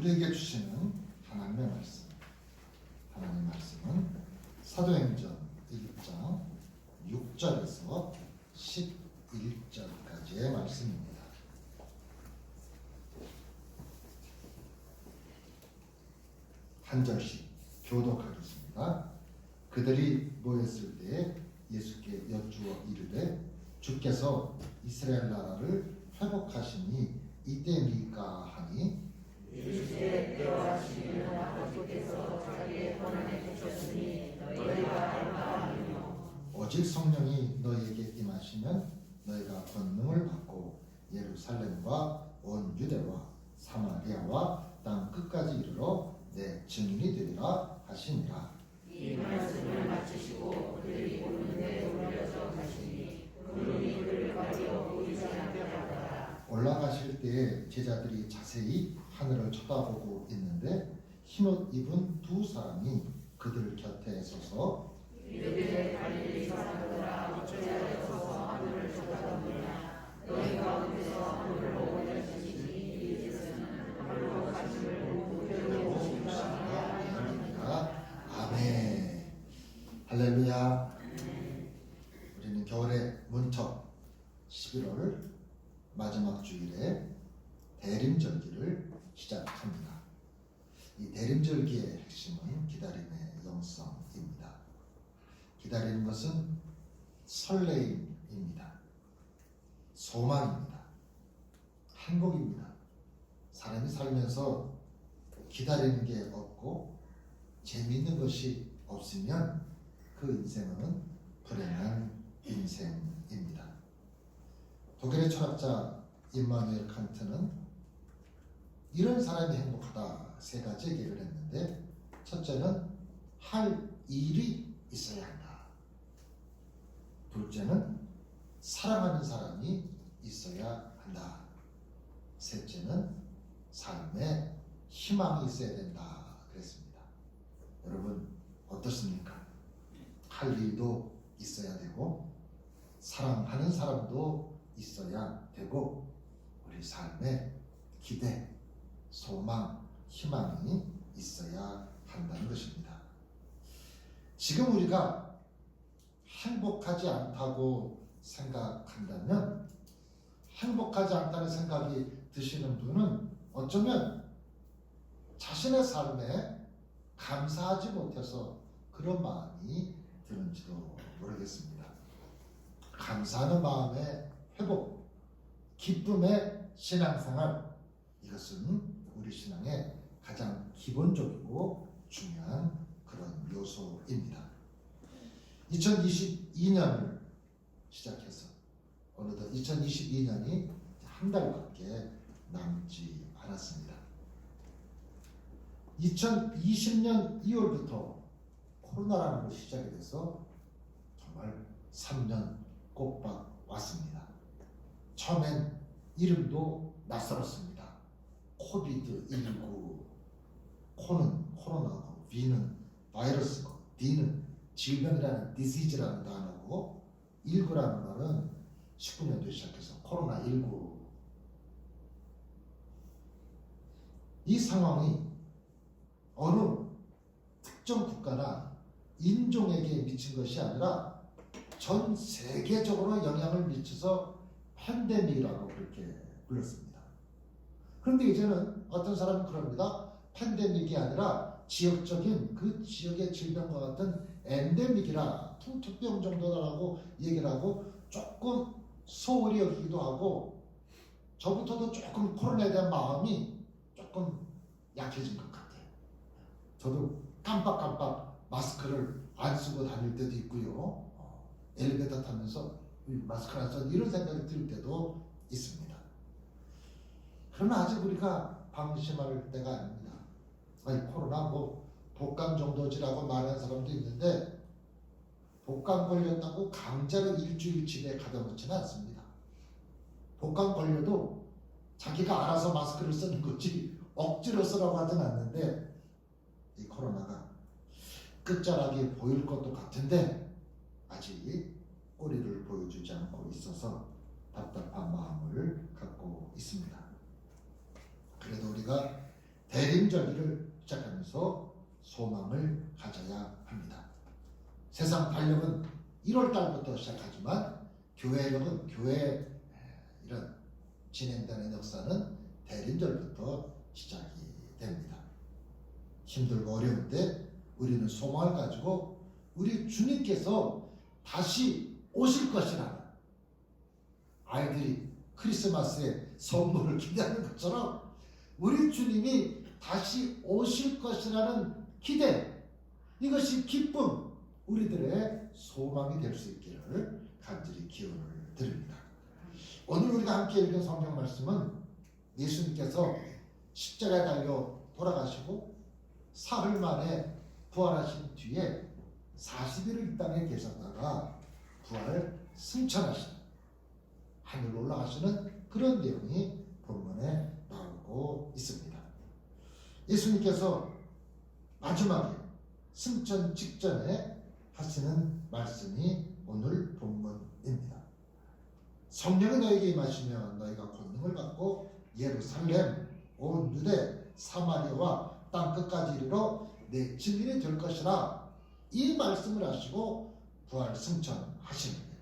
우리에게 주시는 하나님의 말씀. 하나님의 말씀은 사도행전 1장 6절에서 11절까지의 말씀입니다. 한 절씩 교독하겠습니다. 그들이 모였을 때에 예수께 여쭈어 이르되 주께서 이스라엘 나라를 회복하시니 이때입니까 하니 이르시되 때와 시기는 아버지께서 자기의 권한에 주셨으니 너희가 알바 아니뇨. 오직 성령이 너희에게 임하시면 너희가 권능을 받고 예루살렘과 온 유대와 사마리아와 땅 끝까지 이르러 내 증인이 되리라 하시니라. 이 말씀을 마치시고 그들이 오는데 올려서 가시니 구름이 그를 가리어 보이지 않게 하더라. 올라가실 때에 제자들이 자세히 하늘을 쳐다보고 있는데 흰옷 입은 두 사람이 그들 곁에 서서 이르되 갈릴리 사람들아 어찌하여 서서 하늘을 쳐다보느냐. 너희 가운데서 하늘을 보고 계시니 이제는 하늘로 가심을 보고 계시니라. 아멘. 할렐루야. 우리는 겨울의 문턱 11월 마지막 주일에 대림절기를 시작합니다. 이 대림절기의 핵심은 기다림의 영성입니다. 기다리는 것은 설레임입니다. 소망입니다. 행복입니다. 사람이 살면서 기다리는 게 없고 재미있는 것이 없으면 그 인생은 불행한 인생입니다. 독일의 철학자 임마누엘 칸트는 이런 사람이 행복하다 세 가지 얘기를 했는데, 첫째는 할 일이 있어야 한다. 둘째는 사랑하는 사람이 있어야 한다. 셋째는 삶에 희망이 있어야 된다 그랬습니다. 여러분 어떻습니까? 할 일도 있어야 되고 사랑하는 사람도 있어야 되고 우리 삶에 기대, 소망, 희망이 있어야 한다는 것입니다. 지금 우리가 행복하지 않다고 생각한다면, 행복하지 않다는 생각이 드시는 분은 어쩌면 자신의 삶에 감사하지 못해서 그런 마음이 드는지도 모르겠습니다. 감사하는 마음의 회복, 기쁨의 신앙생활, 이것은 우리 신앙의 가장 기본적이고 중요한 그런 요소입니다. 2022년을 시작해서 어느덧 2022년이 한 달밖에 남지 않았습니다. 2020년 2월부터 코로나라는 것이 시작이 돼서 정말 3년 꼬박 왔습니다. 처음엔 이름도 낯설었습니다. 코비드19. 코는 코로나고, V는 바이러스고, D는 질병이라는 디시즈라는 단어고, 19라는 말은 19년도에 시작해서 코로나19. 이 상황이 어느 특정 국가나 인종에게 미친 것이 아니라 전 세계적으로 영향을 미쳐서 팬데믹이라고 그렇게 불렀습니다. 그런데 이제는 어떤 사람은 그럽니다. 팬데믹이 아니라 지역적인 그 지역의 질병과 같은 엔데믹이라, 풍토병 정도라고 얘기를 하고 조금 소홀히 여기기도 하고, 저부터도 조금 코로나에 대한 마음이 조금 약해진 것 같아요. 저도 깜빡깜빡 마스크를 안 쓰고 다닐 때도 있고요. 엘리베이터 타면서 마스크를 안 써도 이런 생각이 들 때도 있습니다. 그러나 아직 우리가 방심할 때가 아닙니다. 아니, 코로나 뭐 독감 정도지라고 말하는 사람도 있는데, 독감 걸렸다고 강제로 일주일 집에 가둬놓지는 않습니다. 독감 걸려도 자기가 알아서 마스크를 쓰는 거지 억지로 쓰라고 하진 않는데, 이 코로나가 끝자락이 보일 것도 같은데 아직 꼬리를 보여주지 않고 있어서 답답한 마음을 갖고 있습니다. 그래도 우리가 대림절기를 시작하면서 소망을 가져야 합니다. 세상 달력은 1월 달부터 시작하지만 교회 이런 진행되는 역사는 대림절부터 시작이 됩니다. 힘들고 어려울 때 우리는 소망을 가지고 우리 주님께서 다시 오실 것이라는, 아이들이 크리스마스에 선물을 기대하는 것처럼 우리 주님이 다시 오실 것이라는 기대, 이것이 기쁨, 우리들의 소망이 될 수 있기를 간절히 기원을 드립니다. 오늘 우리가 함께 읽은 성경 말씀은 예수님께서 십자가에 달려 돌아가시고 사흘 만에 부활하신 뒤에 40일을 이 땅에 계셨다가 부활을 승천하신, 하늘로 올라가시는 그런 내용이 본문에 나오고 있습니다. 예수님께서 마지막에 승천 직전에 하시는 말씀이 오늘 본문입니다. 성령이 너에게 임하시며 너희가 권능을 받고 예루살렘, 온 유대, 사마리아와 땅 끝까지 이르러 내 증인이 될 것이라, 이 말씀을 하시고 부활 승천하시는 거예요.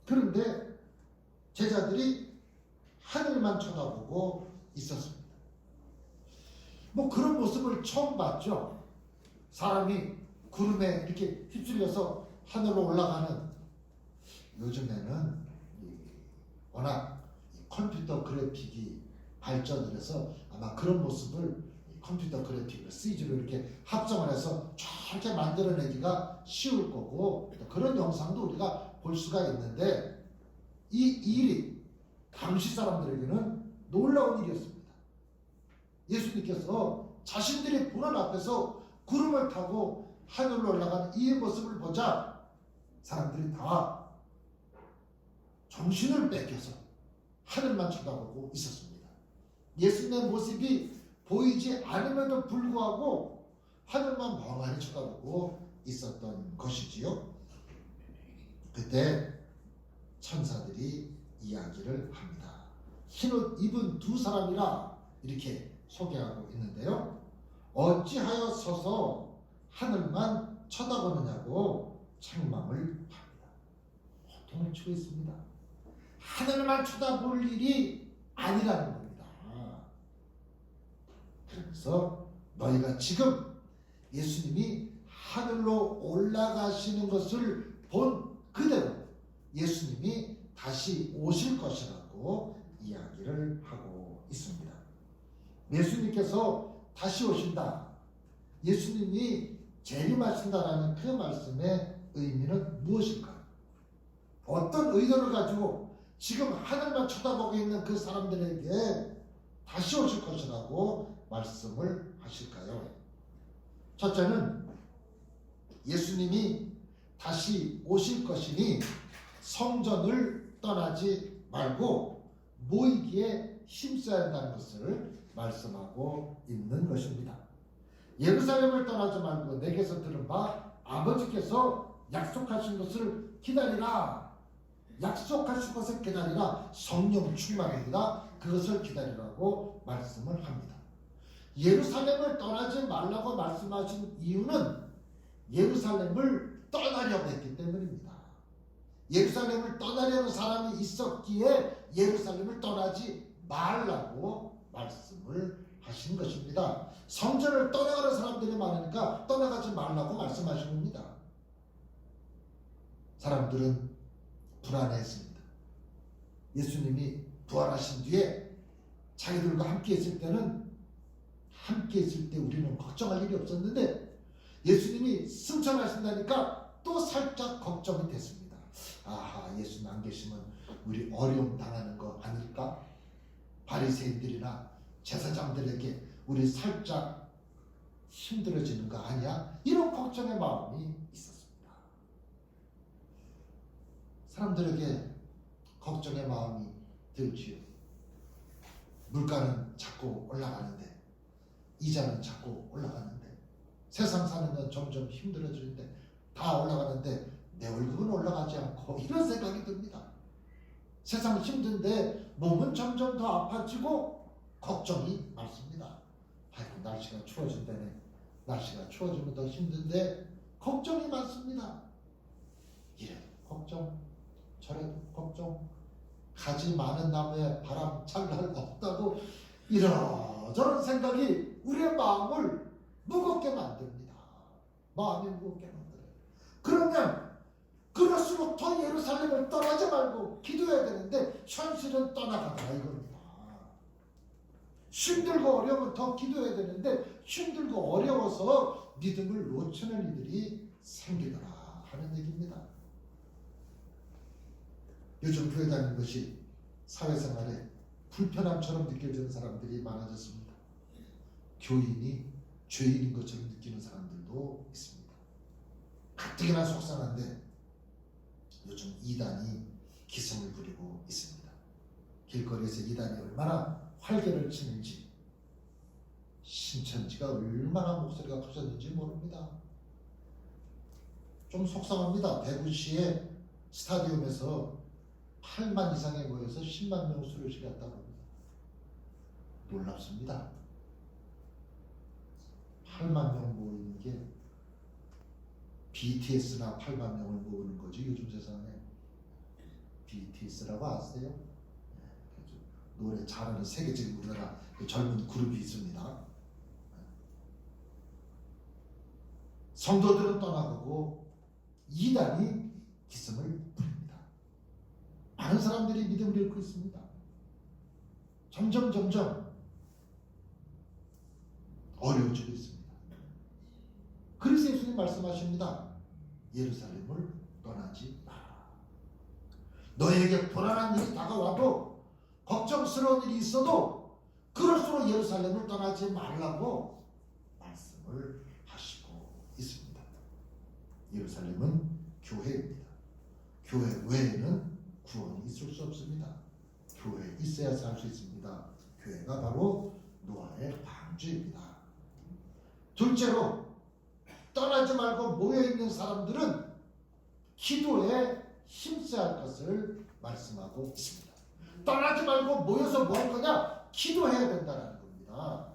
그런데 제자들이 하늘만 쳐다보고 있었습니다. 뭐 그런 모습을 처음 봤죠. 사람이 구름에 이렇게 휩쓸려서 하늘로 올라가는, 요즘에는 워낙 컴퓨터 그래픽이 발전을 해서 아마 그런 모습을 컴퓨터 그래픽을 CG로 이렇게 합성을 해서 저렇게 만들어내기가 쉬울 거고, 그런 영상도 우리가 볼 수가 있는데, 이 일이 당시 사람들에게는 놀라운 일이었습니다. 예수님께서 자신들의 고난 앞에서 구름을 타고 하늘로 올라가는 이 모습을 보자 사람들이 다 정신을 뺏겨서 하늘만 쳐다보고 있었습니다. 예수님의 모습이 보이지 않음에도 불구하고 하늘만 멍하니 쳐다보고 있었던 것이지요. 그때 천사들이 이야기를 합니다. 흰옷 입은 두 사람이라 이렇게 소개하고 있는데요. 어찌하여 서서 하늘만 쳐다보느냐고 책망을 합니다. 호통을 치고 있습니다. 하늘만 쳐다볼 일이 아니라는 겁니다. 그래서 너희가 지금 예수님이 하늘로 올라가시는 것을 본 그대로 예수님이 다시 오실 것이라고 이야기를 하고 있습니다. 예수님께서 다시 오신다, 예수님이 재림하신다라는 그 말씀의 의미는 무엇일까요? 어떤 의도를 가지고 지금 하늘만 쳐다보고 있는 그 사람들에게 다시 오실 것이라고 말씀을 하실까요? 첫째는 예수님이 다시 오실 것이니 성전을 떠나지 말고 모이기에 힘써야 한다는 것을 말씀하고 있는 것입니다. 예루살렘을 떠나지 말고 내게서 들은 바 아버지께서 약속하신 것을 기다리라. 약속하신 것을 기다리라. 성령 충만입니다. 그것을 기다리라고 말씀을 합니다. 예루살렘을 떠나지 말라고 말씀하신 이유는 예루살렘을 떠나려고 했기 때문입니다. 예루살렘을 떠나려는 사람이 있었기에 예루살렘을 떠나지 말라고 말씀을 하신 것입니다. 성전을 떠나가는 사람들이 많으니까 떠나가지 말라고 말씀하신 겁니다. 사람들은 불안해했습니다. 예수님이 부활하신 뒤에 자기들과 함께 있을 때는, 함께 있을 때 우리는 걱정할 일이 없었는데 예수님이 승천하신다니까 또 살짝 걱정이 됐습니다. 아하, 예수님 안 계시면 우리 어려움 당하는 거 아닐까? 바리새인들이나 제사장들에게 우리 살짝 힘들어지는 거 아니야? 이런 걱정의 마음이 있었습니다. 사람들에게 걱정의 마음이 들지요. 물가는 자꾸 올라가는데, 이자는 자꾸 올라가는데, 세상 사는 건 점점 힘들어지는데, 다 올라가는데 내 월급은 올라가지 않고, 이런 생각이 듭니다. 세상 힘든데 몸은 점점 더 아파지고 걱정이 많습니다. 아이고 날씨가 추워진다네. 날씨가 추워지면 더 힘든데 걱정이 많습니다. 이래도 걱정, 저래도 걱정, 가지 많은 나무에 바람 찰날 없다고 이런저런 생각이 우리의 마음을 무겁게 만듭니다. 마음이 무겁게 만들어요. 그러면 그럴수록 더 예루살렘을 떠나지 말고 기도해야 되는데 현실은 떠나가라 이겁니다. 힘들고 어려우면 더 기도해야 되는데 힘들고 어려워서 믿음을 놓치는 이들이 생기더라 하는 얘기입니다. 요즘 교회 다니는 것이 사회생활에 불편함처럼 느껴지는 사람들이 많아졌습니다. 교인이 죄인인 것처럼 느끼는 사람들도 있습니다. 가뜩이나 속상한데 요즘 이단이 기승을 부리고 있습니다. 길거리에서 이단이 얼마나 활개를 치는지, 신천지가 얼마나 목소리가 커졌는지 모릅니다. 좀 속상합니다. 대구시의 스타디움에서 8만 이상에 모여서 10만 명 수료식을 했다고 합니다. 놀랍습니다. 8만 명 모이는 게 BTS나 8만 명을 모으는 거지 요즘 세상에. BTS라고 아세요? 노래 잘하는 세계적인 우리나라 젊은 그룹이 있습니다. 성도들은 떠나가고 이단이 기승을 부립니다. 많은 사람들이 믿음을 잃고 있습니다. 점점 어려워지고 있습니다. 그래서 예수님 말씀하십니다. 예루살렘을 떠나지 마라. 너에게 불안한 일이 다가와도 걱정스러운 일이 있어도 그럴수록 예루살렘을 떠나지 말라고 말씀을 하시고 있습니다. 예루살렘은 교회입니다. 교회 외에는 구원이 있을 수 없습니다. 교회에 있어야 살 수 있습니다. 교회가 바로 노아의 방주입니다. 둘째로 떠나지 말고 모여있는 사람들은 기도에 힘써야 할 것을 말씀하고 있습니다. 떠나지 말고 모여서 뭐 할 거냐? 기도해야 된다는 겁니다.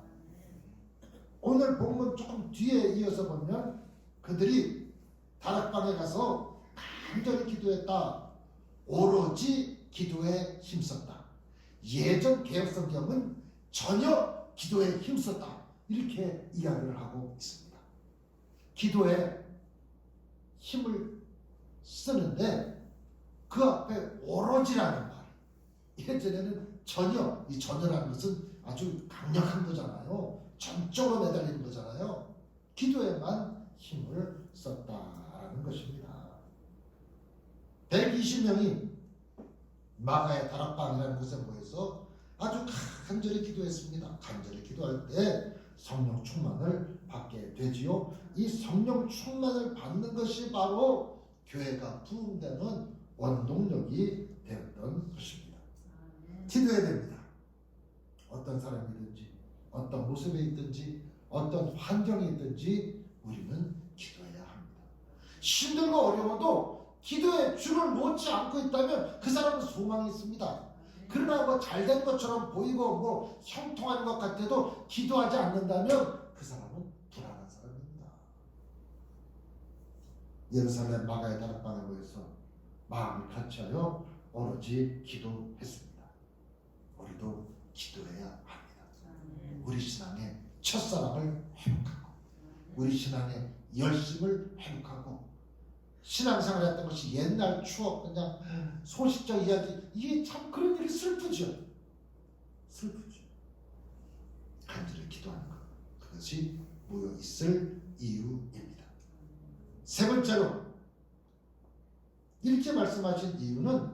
오늘 본문 조금 뒤에 이어서 보면 그들이 다락방에 가서 간절히 기도했다. 오로지 기도에 힘썼다. 예전 개혁성경은 전혀 기도에 힘썼다. 이렇게 이야기를 하고 있습니다. 기도에 힘을 쓰는데 그 앞에 오로지라는 말. 예전에는 전혀, 이 전혀라는 것은 아주 강력한 거잖아요. 전적으로 매달리는 거잖아요. 기도에만 힘을 썼다라는 것입니다. 120명이 마가의 다락방이라는 곳에 모여서 아주 간절히 기도했습니다. 간절히 기도할 때 성령 충만을 받게 되지요. 이 성령 충만을 받는 것이 바로 교회가 부흥되는 원동력이 되었던 것입니다. 기도해야 됩니다. 어떤 사람이든지 어떤 모습에 있든지 어떤 환경에 있든지 우리는 기도해야 합니다. 힘들고 어려워도 기도에 줄을 놓지 않고 있다면 그 사람은 소망이 있습니다. 그러나 뭐 잘된 것처럼 보이고 뭐 형통한 것 같아도 기도하지 않는다면 그 사람은 불안한 사람입니다. 예루살렘 마가의 다락방에 모여서 마음을 같이하여 오로지 기도했습니다. 우리도 기도해야 합니다. 우리 신앙의 첫사랑을 회복하고 우리 신앙의 열심을 회복하고 신앙생활 했던 것이 옛날 추억 그냥 소식적 이야기 이게 참 그런 일이 슬프죠. 간절히 기도하는 것 그것이 모여 있을 이유입니다. 세 번째로 이렇게 말씀하신 이유는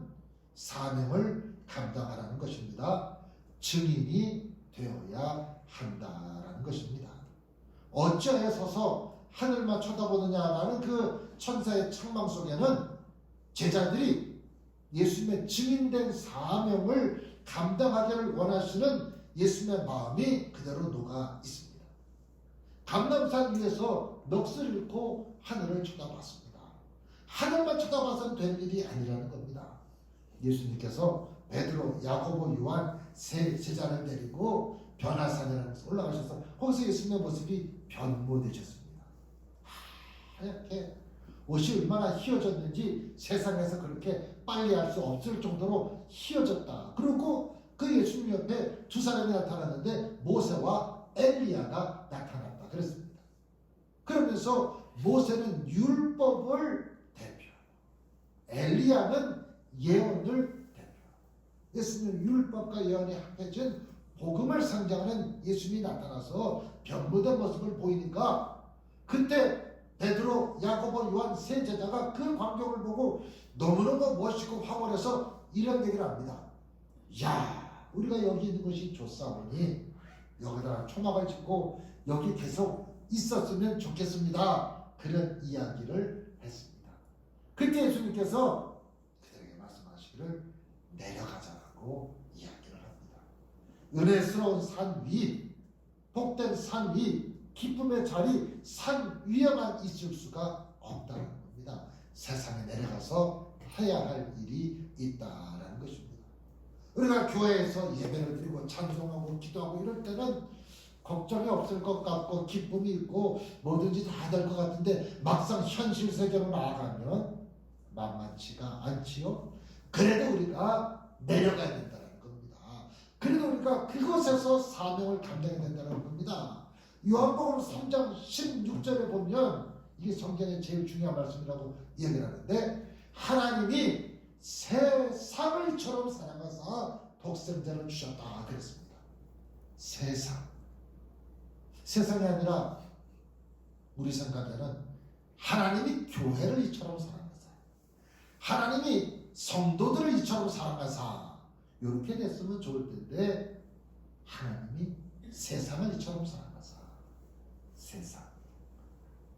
사명을 감당하라는 것입니다. 증인이 되어야 한다라는 것입니다. 어찌하여 서서 하늘만 쳐다보느냐라는 그 천사의 책망 속에는 제자들이 예수님의 증인된 사명을 감당하기를 원하시는 예수님의 마음이 그대로 녹아 있습니다. 감람산 위에서 넋을 잃고 하늘을 쳐다봤습니다. 하늘만 쳐다봐서는 될 일이 아니라는 겁니다. 예수님께서 베드로, 야고보, 요한 세 제자를 데리고 변화산이라는 곳에 올라가셔서 거기서 예수님의 모습이 변모되셨습니다. 하얗게 옷이 얼마나 휘어졌는지 세상에서 그렇게 빨리 알 수 없을 정도로 휘어졌다. 그리고 그 예수님 옆에 두 사람이 나타났는데 모세와 엘리야가 나타났다 그랬습니다. 그러면서 모세는 율법을 대표하고 엘리야는 예언을 대표하고 예수님은 율법과 예언이 합해진 복음을 상징하는 예수님이 나타나서 변모된 모습을 보이니까 그때 베드로, 야고보, 요한 세 제자가 그 광경을 보고 너무너무 멋있고 황홀해서 이런 얘기를 합니다. 야, 우리가 여기 있는 것이 좋사오니 여기다가 초막을 짓고 여기 계속 있었으면 좋겠습니다. 그런 이야기를 했습니다. 그때 예수님께서 그들에게 말씀하시기를 내려가자라고 이야기를 합니다. 은혜스러운 산 위, 복된 산 위, 기쁨의 자리, 산 위에만 있을 수가 없다는 겁니다. 세상에 내려가서 해야 할 일이 있다라는 것입니다. 우리가 교회에서 예배를 드리고 찬송하고 기도하고 이럴 때는 걱정이 없을 것 같고 기쁨이 있고 뭐든지 다 될 것 같은데 막상 현실 세계로 나아가면 만만치가 않지요. 그래도 우리가 내려가야 된다는 겁니다. 그래도 우리가 그곳에서 사명을 감당해야 된다는 겁니다. 요한복음 3장 16절에 보면 이게 성경의 제일 중요한 말씀이라고 얘기를 하는데 하나님이 세상을처럼 사랑하사 독생자를 주셨다 그랬습니다. 세상이 아니라 우리 생각에는 하나님이 교회를 이처럼 사랑하사 하나님이 성도들을 이처럼 사랑하사 이렇게 됐으면 좋을 텐데 하나님이 세상을 이처럼 사랑하사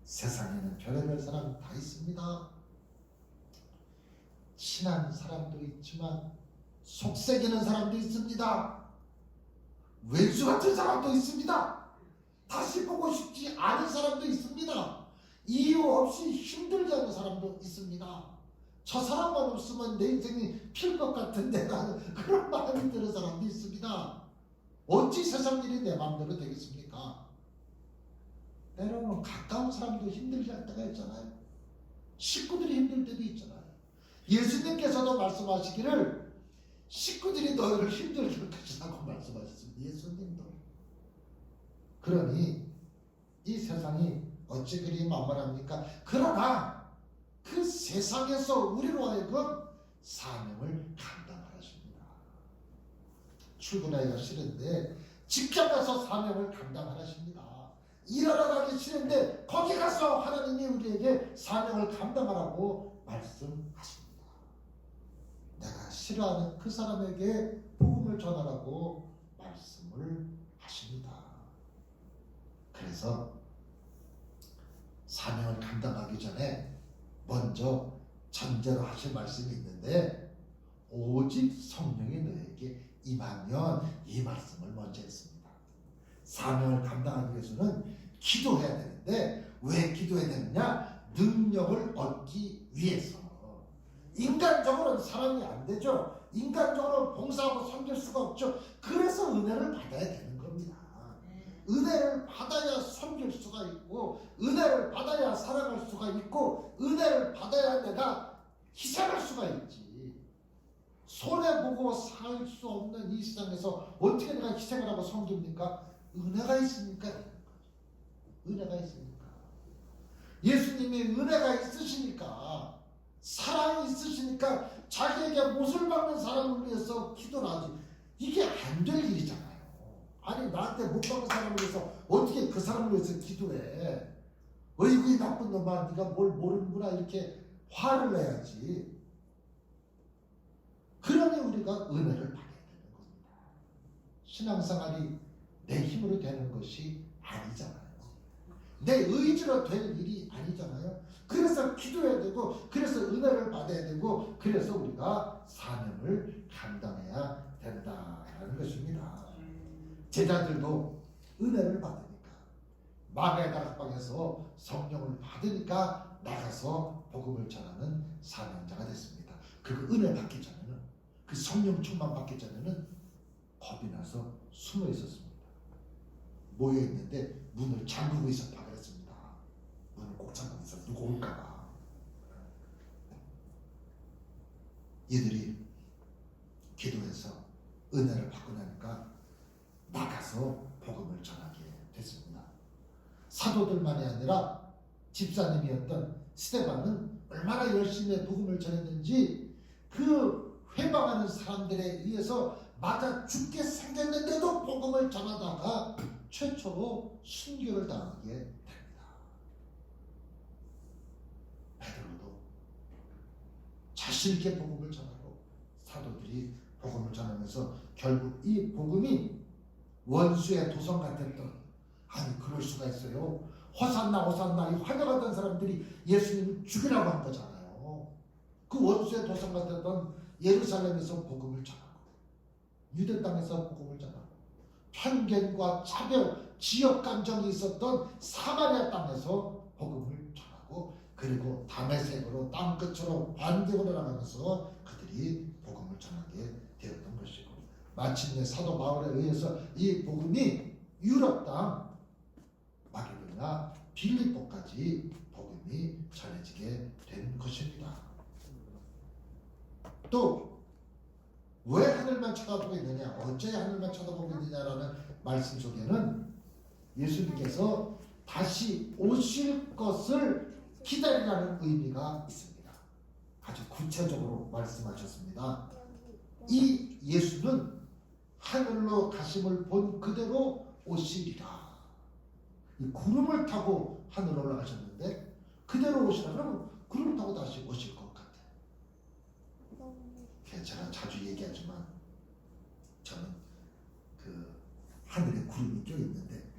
세상에는 별의별 사람 다 있습니다. 친한 사람도 있지만 속삭이는 사람도 있습니다. 왼수 같은 사람도 있습니다. 다시 보고 싶지 않은 사람도 있습니다. 이유 없이 힘들게 하는 사람도 있습니다. 저 사람만 없으면 내 인생이 필 것 같은데 라는 그런 마음이 드는 사람도 있습니다. 어찌 세상 일이 내 마음대로 되겠습니까? 때로는 가까운 사람도 힘들게 할 때가 있잖아요. 식구들이 힘들 때도 있잖아요. 예수님께서도 말씀하시기를 식구들이 너희를 힘들게 할 것이라고 말씀하셨습니다. 예수님도. 그러니 이 세상이 어찌 그리 만만합니까? 그러나 그 세상에서 우리로 하여금 사명을 감당하십니다. 출근하기가 싫은데 직장 가서 사명을 감당하십니다. 일하러 가기 싫은데 거기 가서 하나님이 우리에게 사명을 감당하라고 말씀하십니다. 내가 싫어하는 그 사람에게 복음을 전하라고 말씀을 하십니다. 그래서 사명을 감당하기 전에 먼저 전제로 하실 말씀이 있는데 오직 성령이 너에게 임하면 이 말씀을 먼저 했습니다. 사명을 감당하기 위해서는 기도해야 되는데 왜 기도해야 되느냐? 능력을 얻기 위해서. 인간적으로는 사람이 안 되죠. 인간적으로 봉사하고 섬길 수가 없죠. 그래서 은혜를 받아야 되는 겁니다. 은혜를 받아야 섬길 수가 있고 은혜를 받아야 사랑할 수가 있고 은혜를 받아야 내가 희생할 수가 있지. 손해보고 살 수 없는 이 세상에서 어떻게 내가 희생을 하고 섬깁니까? 은혜가 있으니까. 은혜가 있으니까. 예수님이 은혜가 있으시니까 사랑이 있으시니까 자기에게 못을 박는 사람을 위해서 기도를 하지. 이게 안 될 일이잖아요. 아니 나한테 못 박는 사람을 위해서 어떻게 그 사람을 위해서 기도해. 어이구 이 나쁜 놈아 네가 뭘 모르는구나 이렇게 화를 내야지. 그러니 우리가 은혜를 받아야 되는 겁니다. 신앙생활이 내 힘으로 되는 것이 아니잖아요. 내 의지로 되는 일이 아니잖아요. 그래서 기도해야 되고 그래서 은혜를 받아야 되고 그래서 우리가 사명을 감당해야 된다는 것입니다. 제자들도 은혜를 받으니까 마가의 다락방에서 성령을 받으니까 나가서 복음을 전하는 사명자가 됐습니다. 그 은혜 받기 전에는 그 성령 충만 받기 전에는 겁이 나서 숨어 있었습니다. 모여 있는데 문을 잠그고 있었다 그랬습니다. 문을 꼭 잠그고 있어. 누구 올까봐. 이들이 기도해서 은혜를 받고 나니까 나가서 복음을 전하게 됐습니다. 사도들만이 아니라 집사님이었던 스데반은 얼마나 열심히 복음을 전했는지 그 회방하는 사람들에 의해서 맞아 죽게 생겼는데도 복음을 전하다가 최초로 순교를 당하게 됩니다. 베드로도 자신 있게 복음을 전하고 사도들이 복음을 전하면서 결국 이 복음이 원수의 도성 같았던, 아니 그럴 수가 있어요. 호산나 호산나 이 환영하던 사람들이 예수님을 죽이라고 한 거잖아요. 그 원수의 도성 같았던 예루살렘에서 복음을 전하고 유대 땅에서 복음을 전하고 편견과 차별, 지역 감정이 있었던 사마리아 땅에서 복음을 전하고 그리고 다메섹으로 땅끝으로 반대로 나가면서 그들이 복음을 전하게 되었던 것이고 마침내 사도 바울에 의해서 이 복음이 유럽 땅 마게도냐 빌립보까지 복음이 전해지게 된 것입니다. 또 왜 하늘만 쳐다보고 있느냐, 어째 하늘만 쳐다보고 있느냐라는 말씀 속에는 예수님께서 다시 오실 것을 기다리라는 의미가 있습니다. 아주 구체적으로 말씀하셨습니다. 이 예수는 하늘로 가심을 본 그대로 오시리라. 이 구름을 타고 하늘로 올라가셨는데 그대로 오시라. 그러면 구름 타고 다시 오실 것 같아요. 제가 자주 얘기하지만 저는 그 하늘에 구름이 껴있는데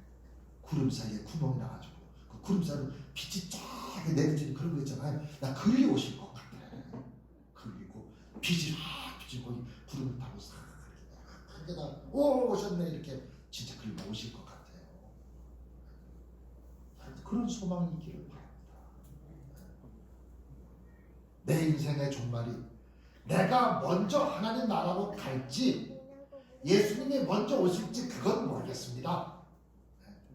구름 사이에 구멍이 나가지고 그 구름 사이로 빛이 쫙 내리쬐는 그런 거 있잖아요. 나 그리 오실 것 같아. 그리고 빛이 확 비치고 구름을 타고 싹 하게다 오셨네 이렇게 진짜 그리 오실 것 같아요. 그런 소망이 있기를 바랍니다. 내 인생의 종말이 내가 먼저 하나님 나라로 갈지 예수님이 먼저 오실지 그건 모르겠습니다.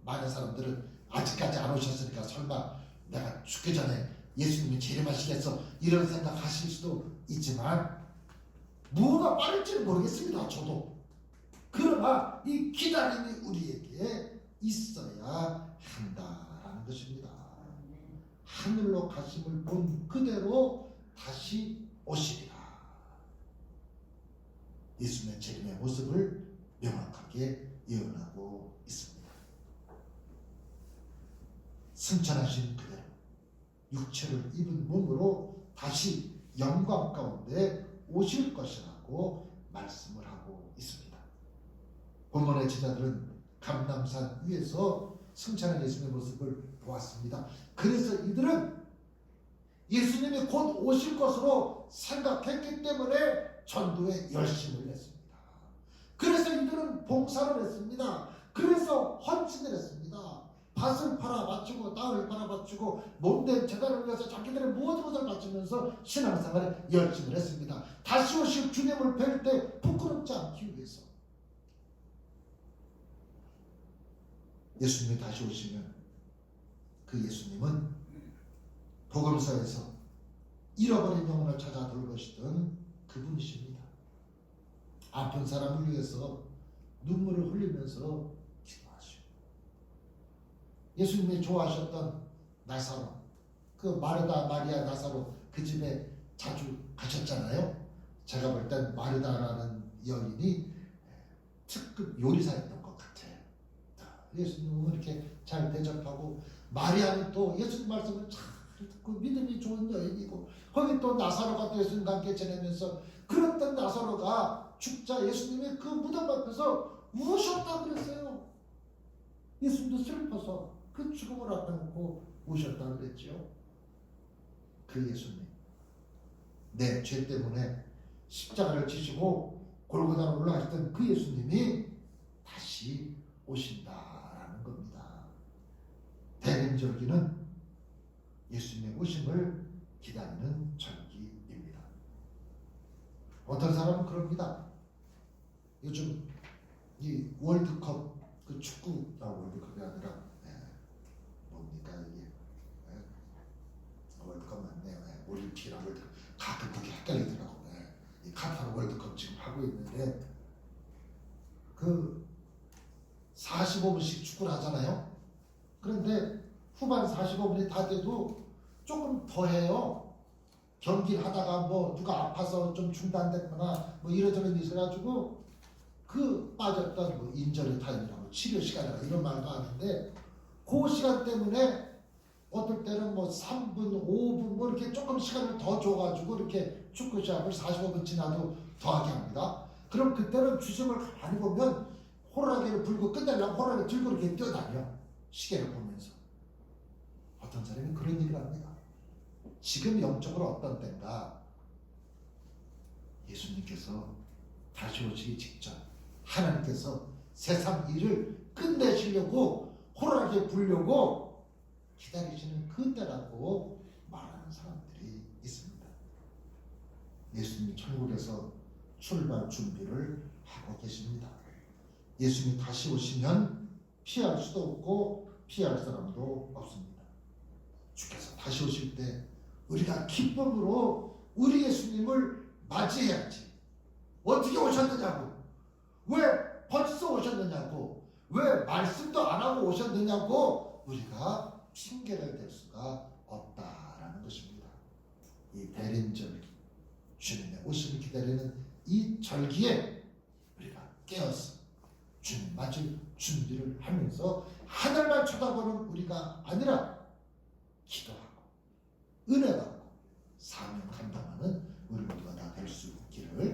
많은 사람들은 아직까지 안 오셨으니까 설마 내가 죽기 전에 예수님이 재림하시겠어 이런 생각하실 수도 있지만 뭐가 빠를지는 모르겠습니다. 저도. 그러나 이 기다림이 우리에게 있어야 한다라는 것입니다. 하늘로 가심을 본 그대로 다시 오시리라. 예수님의 재림의 모습을 명확하게 예언하고 있습니다. 승천하신 그대로 육체를 입은 몸으로 다시 영광 가운데 오실 것이라고 말씀을 하고 있습니다. 본문의 제자들은 감람산 위에서 승천한 예수님의 모습을 보았습니다. 그래서 이들은 예수님이 곧 오실 것으로 생각했기 때문에 전도에 열심을 했습니다. 그래서 이들은 봉사를 했습니다. 그래서 헌신을 했습니다. 밭을 팔아 바치고 땅을 팔아 바치고 몸된 재단을 위해서 자기들의 모든 것을 바치면서 신앙생활에 열심을 했습니다. 다시 오실 주님을 뵐 때 부끄럽지 않기 위해서. 예수님이 다시 오시면 그 예수님은 복음서에서 잃어버린 영혼을 찾아 돌보시던 그분이십니다. 아픈 사람을 위해서 눈물을 흘리면서 기도하시고 예수님이 좋아하셨던 나사로, 그 마르다, 마리아, 나사로 그 집에 자주 가셨잖아요. 제가 볼 땐 마르다라는 여인이 특급 요리사였던 것 같아요. 예수님은 이렇게 잘 대접하고 마리아는 또 예수님 말씀을 잘 듣고 믿음이 좋은 여인이고 거기 또 나사로가 또 예수님과 함께 지내면서 그랬던 나사로가 죽자 예수님이 그 무덤 앞에서 우셨다 그랬어요. 예수님도 슬퍼서 그 죽음을 앞에 놓고 우셨다 그랬죠. 그 예수님 내 죄 때문에 십자가를 지시고 골고다로 올라가셨던 그 예수님이 다시 오신다라는 겁니다. 대림절기는 예수님의 오심을 기다리는 절기입니다. 어떤 사람은 그럽니다. 요즘 이 월드컵 그 축구나 월드컵이 아니라 뭡니까 이게 월드컵 맞네요. 올림픽이랑 월드컵 가끔 그게 헷갈리더라고. 이 카타르 월드컵 지금 하고 있는데 그 45분씩 축구를 하잖아요. 그런데 후반 45분이 다 돼도 조금 더 해요. 경기를 하다가 뭐 누가 아파서 좀 중단됐거나 뭐 이러저런 있어가지고 그 빠졌던 뭐 인저리 타임이라고 치료 시간이라고 이런 말도 하는데 그 시간 때문에 어떨 때는 뭐 3분, 5분 뭐 이렇게 조금 시간을 더 줘가지고 이렇게 축구 시합을 45분 지나도 더하게 합니다. 그럼 그때는 주심을 가만히 보면 호랑이를 불고 끝내려면 호랑이를 들고 이렇게 뛰어다녀. 시계를 보면서. 어떤 사람이 그런 얘기를 합니다. 지금 영적으로 어떤 때인가 예수님께서 다시 오시기 직전 하나님께서 세상 일을 끝내시려고 호랑이를 불려고 기다리시는 그때라고 말하는 사람들이 있습니다. 예수님이 천국에서 출발 준비를 하고 계십니다. 예수님이 다시 오시면 피할 수도 없고 피할 사람도 없습니다. 주께서 다시 오실 때 우리가 기쁨으로 우리 예수님을 맞이해야지. 어떻게 오셨느냐고, 왜 벌써 오셨느냐고, 왜 말씀도 안 하고 오셨느냐고 우리가 핑계를 댈 수가 없다라는 것입니다. 이 대림절기, 주님의 오심을 기다리는 이 절기에 우리가 깨어서 주님 맞을 준비를 하면서 하늘만 쳐다보는 우리가 아니라 기도하고 은혜 받고 사명 감당하는 우리 모두가 다 될 수 있기를